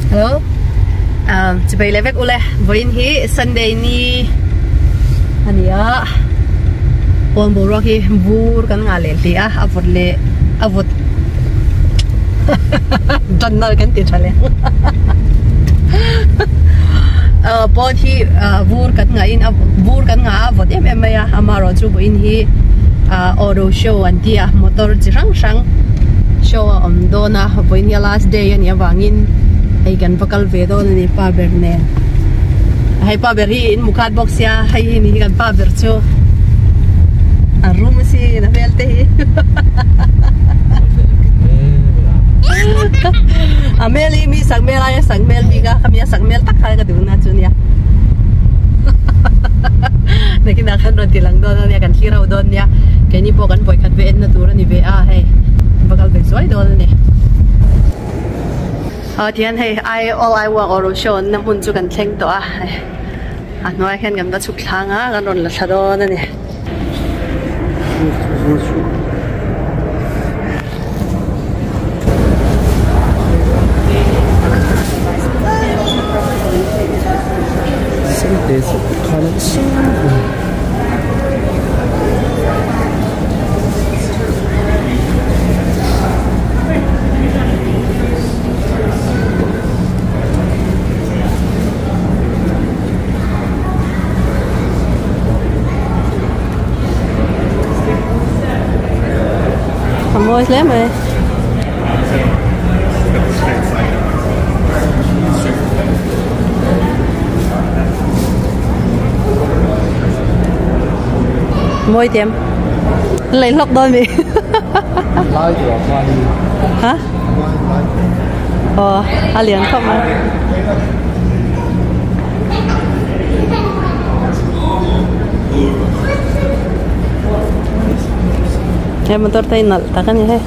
Hello. Today levek ule voin hi Sunday ni ania. On borok hi bur kan ngale lia avot. Donner kan ti thale. Bon hi bur kan ngain bur kan nga avot em ya amaro chu voin hi auto show an dia motor chirang sang show dona voin ya last day ania wangin hay kan bakal vedo ni pa berne hay pa beri in mukat box ya hay ni kan pa bercho room si na velte ameli mi sangmela ya sangmel biga kami ya sangmel tak kaya kaduna chunia nakina kan ron tilang don ya kan hirau don ya kani po kan boy kan ve en na tura ni ve a hay bakal ve soi don ni tiyan hay all I work or show na hun chu kan thleng to a noi khen gam da chuk thanga kan ron la thado na ni this chanchin. Vamos lá, mãe. Môi tiệm lấy lọc đôi mi hả liền không mà em motor tay nal takan ya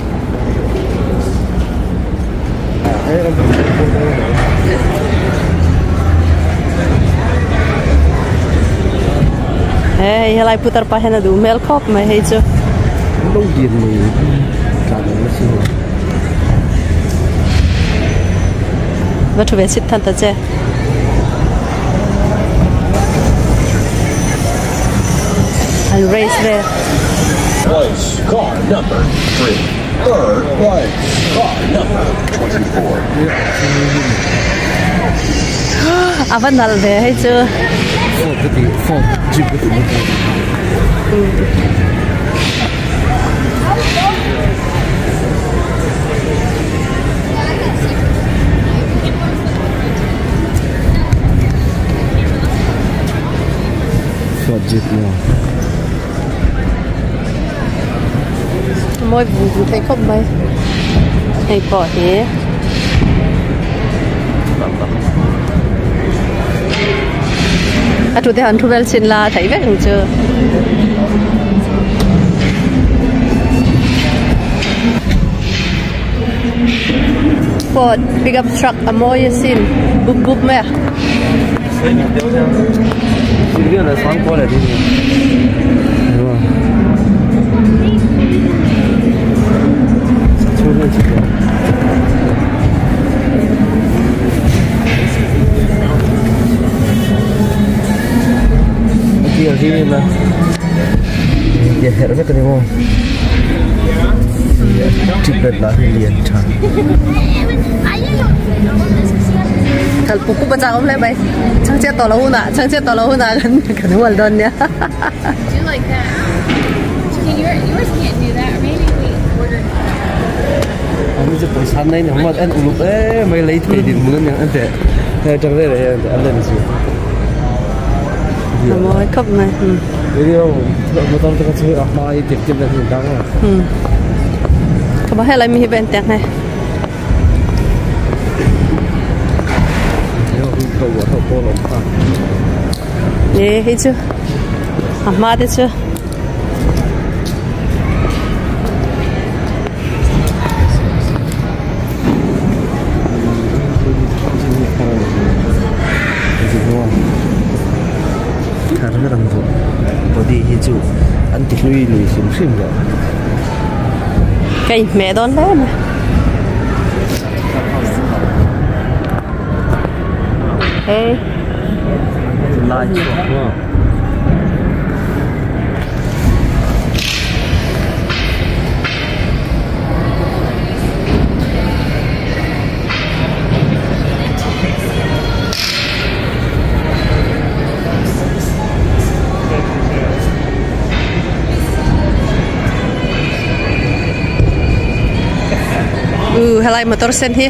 helai putar pahena du mel khawp mai hei chu đông điền này cả nó xin và thu về sit than ta che and race there place car number 3 third place car number 24 avan nal ve hei chu Ford Jeep Ford Jeep nào môi vụ thấy không bay hay bỏ thế chủ hàng thu vel xin là thấy vết không chưa Ford pickup truck amoy xin búp búp mẹ cái là sáng qua lại đi đúng không chưa lên chỉ ở sini lah, ya harusnya ketemu. Tiket lah lihat cah. Kalau buku baca om lah bay, chanchin to lahu na kan wal don ya. Do like that? Yours can't do that. Or maybe we ordered. Ông sẽ phải săn này, không mà anh ủng hộ mấy lấy thì điểm mướn những anh thế, trong đây là anh lên gì? Môi khóc này. Video một tông tôi có chơi ở mai tiệm tiệm là hiện đang rồi. Các bạn hay lại mi bên tẹt này. Cầu của thầu cô lắm à? Dạ hết chưa? Mà đi chưa? Karena orang tu body hijau anti lui lui sim rồi. Cái mẹ đón đó mà. Hey. Lai chuột. Helai motor sen hi.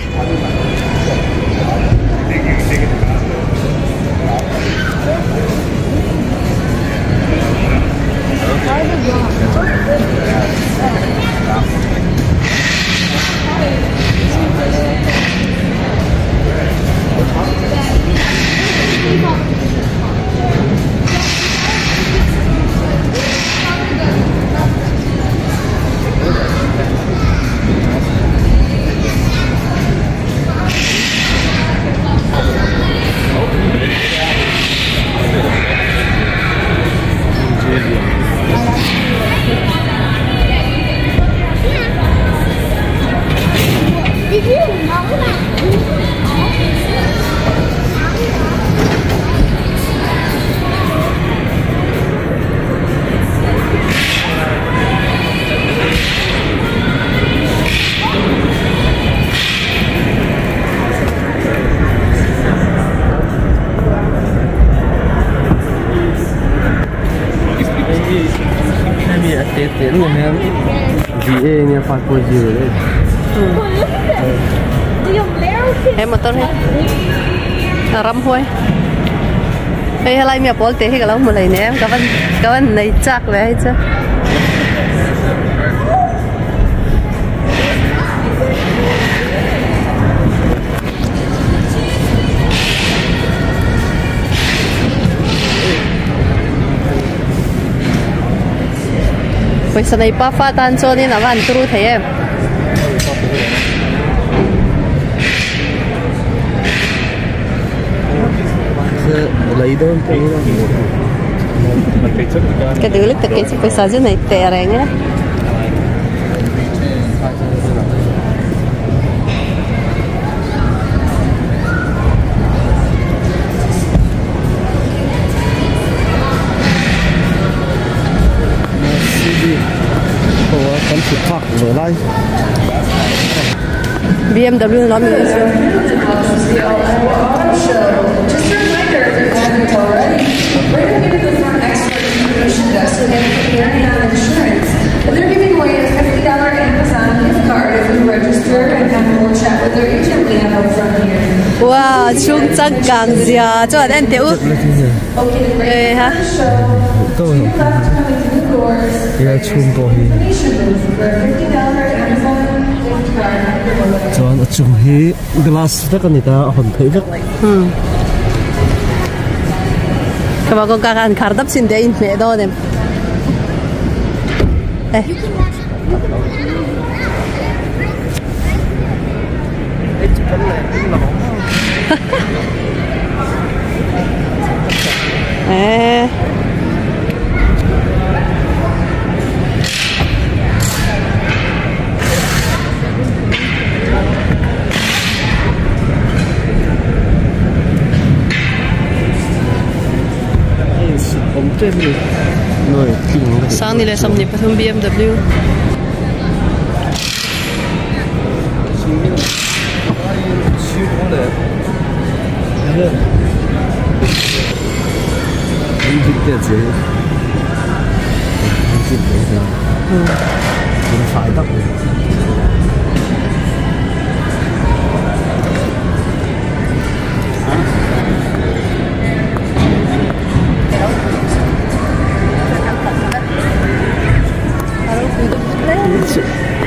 Tết luôn em vì em nghe phạt coi gì rồi đấy. Em motor hi. Ram hoi. Hey helai mi pol te hi kalau mulai ne kawan nei chak ve hi cha. Pwesa na ipafatan so ni naman turu thayem. Lấy đơn cái cái đứa lúc thực cái pwesa chứ này tè rèn á. vừa đây BMW nó mình They're giving away a $50 Amazon gift card if you register and have a little chat with their agent we have up front here. Wow, chung chắc càng già cho anh tiểu. Ê ha. Tôi chung bò hi. Cho anh chung hi glass tất cả người ta hồn thấy rất. Các bạn con ăn khát đắp xin để in mẹ đó em. Ê. Ê. Sang nila sam ni pathum BMW. phải tóc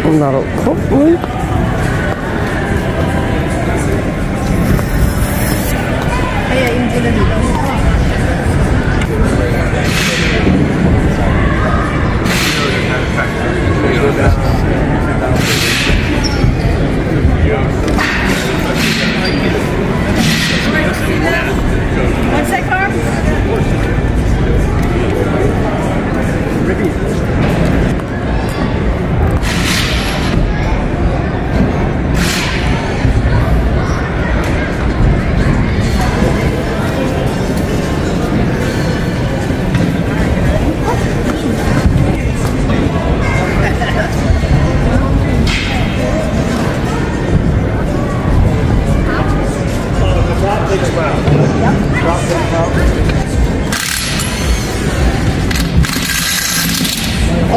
ông nào khóc ơi What's that car?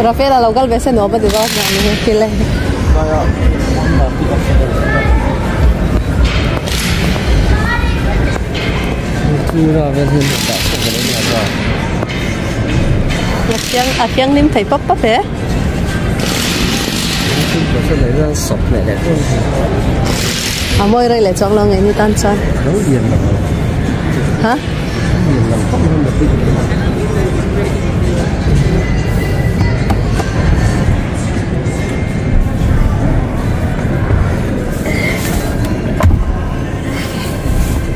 Rafael local vese no ba diba na ni kile Ra bên hin đã không có đến nhà rồi. Tiếng nim thấy pop pop thế. Không có cái này ra sọc này đẹp hơn. Mỗi đây lại chọn lo ngày như tan chân. Nấu điền là Hả? điền làm không hơn một tí.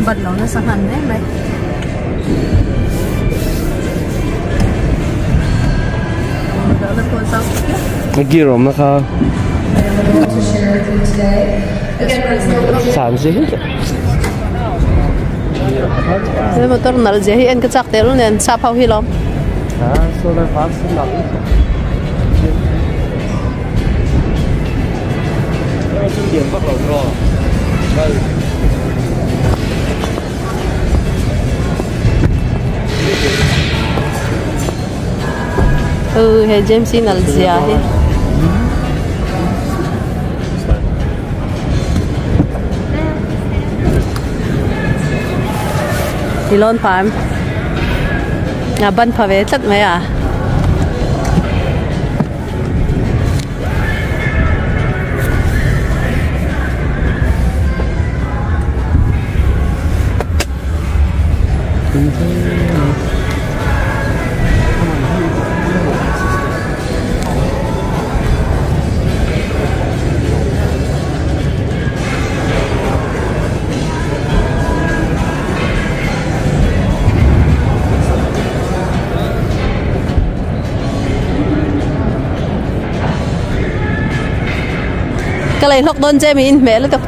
Bật nó sang hẳn đấy mày. Cái kia rồi nó khá sản gì hết. Thế mà tôi nói gì anh cứ chắc thế luôn nên sao phao hi lắm. Số là phát sinh lắm. Điểm bắt đầu rồi. Hey James analh zuaia. Ilon pam. Ngaban pa ve tlat mai à. Cái này lọc đơn cho mình mẹ lên tập.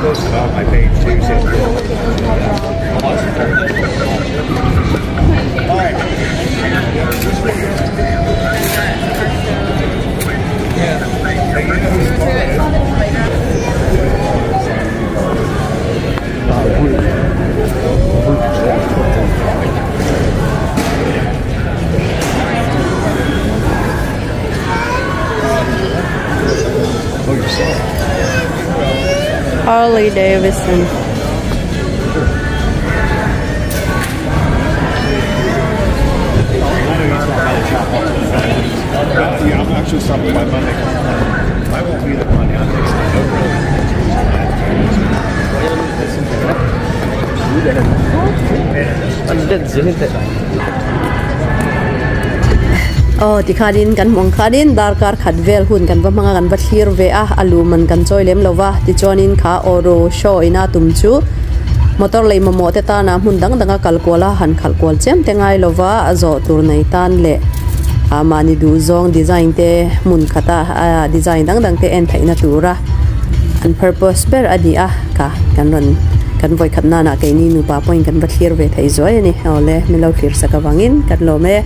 Posted on my page too. All right. Harley Davidson. Yeah, I'm actually stopping by Monday. I won't be there Monday. Anh định gì hết đấy. Ti khadin kan mong khadin darkar khadvel hun kan ba manga kan ba thir ve a aluman kan choi lem lova ti chonin kha oro show ina tumchu motor lei mo te ta na hun dang danga kalkola han khalkol chem te ngai lova azo tur nei tan le amani du zong design te mun khata design dang dang te en thaina tura an purpose ber adi a ka kan ron kan voi khatna na ke ni nupa point kan ba thir ve thai zoi ni ole milo thir saka wangin kan lo me